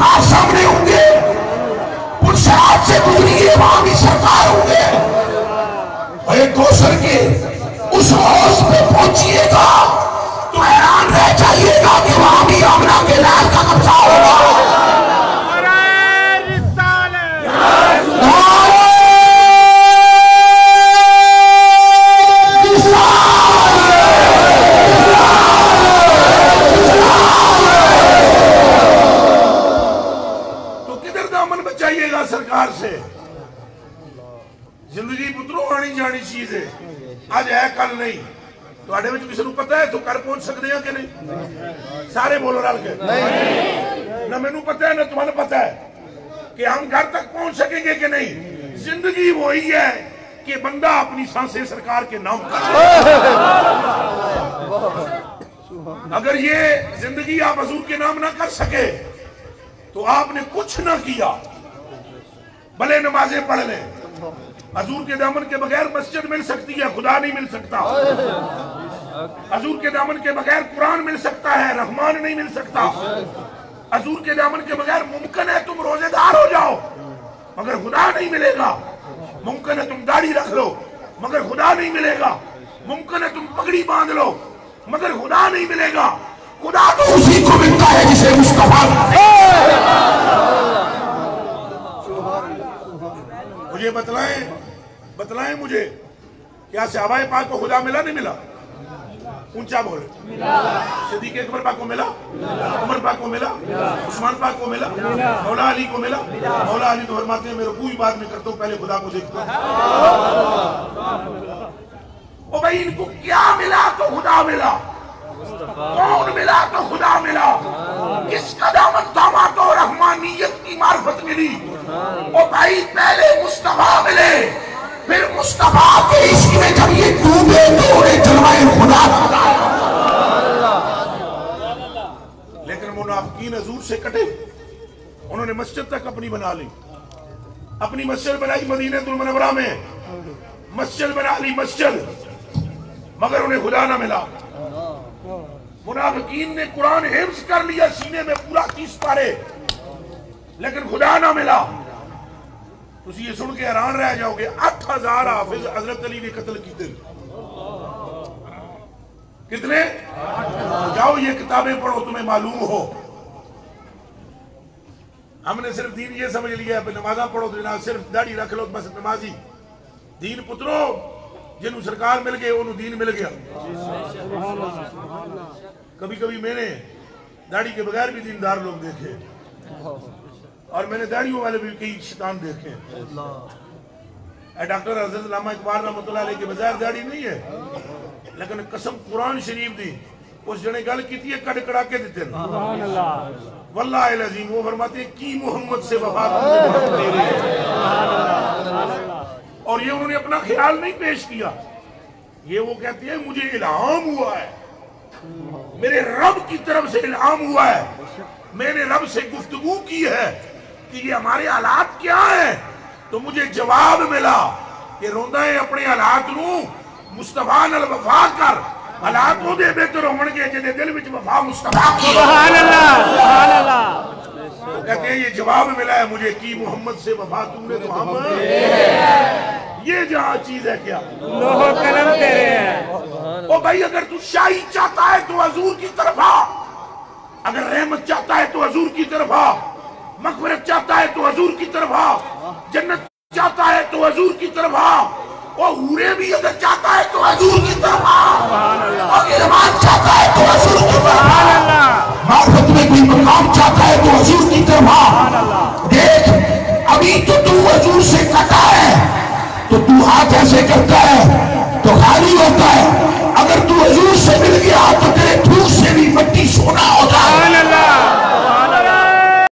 سرکار سامنے ہوں گے، پرشرات سے گزری وہاں بھی سرکار ہوں گے، اور کوثر کے اس حوض پہ پہنچیے گا تو حیران رہ جائیے گا کہ وہاں بھی آمنہ کے لال کا قبضہ ہوگا۔ سرکار سے زندگی پتروں آنی جانی چیز ہے، آج ہے کل نہیں۔ تو آڑے میں جو کسی نو پتہ ہے تو کر پہنچ سکتے ہیں کہ نہیں؟ سارے بولو رل کے نہ میں نو پتہ ہے نہ تمہیں پتہ ہے کہ ہم گھر تک پہنچ سکیں گے کہ نہیں۔ زندگی وہی ہے کہ بندہ اپنی سانسیں سرکار کے نام کر، اگر یہ زندگی آپ حضور کے نام نہ کر سکے تو آپ نے کچھ نہ کیا۔ بھلے نمازیں پڑھ لیں، حضور کے دامن کے بغیر مسجد مل سکتی ہے، خدا نہیں مل سکتا۔ حضور کے دامن کے بغیر قرآن مل سکتا ہے، رحمان نہیں مل سکتا۔ حضور کے دامن کے بغیر ممکن ہے تم روزے دار ہو جاؤ مگر خدا نہیں ملے گا۔ ممکن ہے تم داڑھی رکھ لو مگر خدا نہیں ملے گا۔ ممکن ہے تم پگڑی باندھ لو مگر خدا نہیں ملے گا۔ خدا تو اسی کو ملتا ہے جسے مصطفیٰ مجھے بتلائیں مجھے کیا صحابہ پاک کو خدا ملا نہیں ملا؟ اونچا بولے۔ صدیق اکبر پاک کو ملا، عمر پاک کو ملا، عثمان پاک کو ملا، مولا علی کو ملا۔ مولا علی تو فرماتے ہیں میں رکوع بعد میں کرتا ہوں، پہلے خدا کو دیکھتا ہوں۔ او بھائی ان کو کیا ملا تو خدا ملا؟ کون ملا تو خدا ملا؟ کس کا دامن تھاما تو رحمانیت کی معرفت ملی؟ او بھائی پہلے مصطفیٰ ملے، پھر مصطفیٰ کے عشق میں جب یہ ڈوبے تو انہیں جلوہ خدا بتایا۔ لیکن منافقین حضور سے کٹے، انہوں نے مسجد تک اپنی بنا لی، اپنی مسجد بنائی مدینہ المنورہ میں، مسجد بنا لی مسجد، مگر انہیں خدا نہ ملا۔ منافقین نے قرآن حفظ کر لیا سینے میں پورا 30 پارے، لیکن خدا نہ ملا۔ تو یہ سن کے حیران رہ جاؤ گے 8000 حافظ حضرت علی نے قتل کیتے۔ کتنے؟ جاؤ یہ کتابیں پڑھو تمہیں معلوم ہو۔ ہم نے صرف دین یہ سمجھ لیا ہے نمازاں پڑھو تو جناب صرف داڑھی رکھ لو بس نمازی۔ دین پترو جنہوں سرکار مل گئے انہوں دین مل گیا۔ کبھی کبھی میں نے داڑھی کے بغیر بھی دیندار لوگ دیکھے، اور میں نے داڑھیوں والے بھی کئی شیطان دیکھے۔ ڈاکٹر حضرت علامہ اقبال رحمۃ اللہ علیہ کے بغیر داڑھی نہیں ہے، لیکن قسم قرآن شریف دی اس جنے گل کی تھی کڑ کڑا کے دیتے ہیں۔ واللہ العظیم وہ فرماتے ہیں کی محمد سے وفا اور یہ انہوں نے اپنا خیال نہیں پیش کیا، یہ وہ کہتے ہیں مجھے الہام ہوا ہے، میرے رب کی طرف سے الہام ہوا ہے، میں نے رب سے گفتگو کی ہے کہ یہ ہمارے حالات کیا ہیں، تو مجھے جواب ملا کہ روندہ ہے اپنے حالات نو مصطفیٰ نال وفا کر، حالات ہو دے بہتر ہون گے جنہیں دل وچ وفا مصطفیٰ کی۔ سبحان اللہ سبحان اللہ۔ کہتے ہیں یہ جواب ملا ہے مجھے کی محمد سے وفا تم نے تو ہم یہ جہاں چیز ہے کیا لوہ قلم تیرے ہیں۔ او بھائی اگر تو شاہی چاہتا ہے تو حضور کی طرف آ، اگر رحمت چاہتا ہے تو حضور کی طرف آ، مغفرت چاہتا ہے تو حضور کی طرف آ، جنت چاہتا ہے تو حضور کی طرف آ، اور حورے بھی اگر چاہتا ہے تو حضور کی طرف آ، اور علمان چاہتا ہے تو حضور کی طرف آ، معرفت میں کوئی مقام چاہتا ہے تو حضور کی طرف آ۔ دیکھ ابھی تو حضور سے کٹا ہے تو ہاتھ ایسے کرتا ہے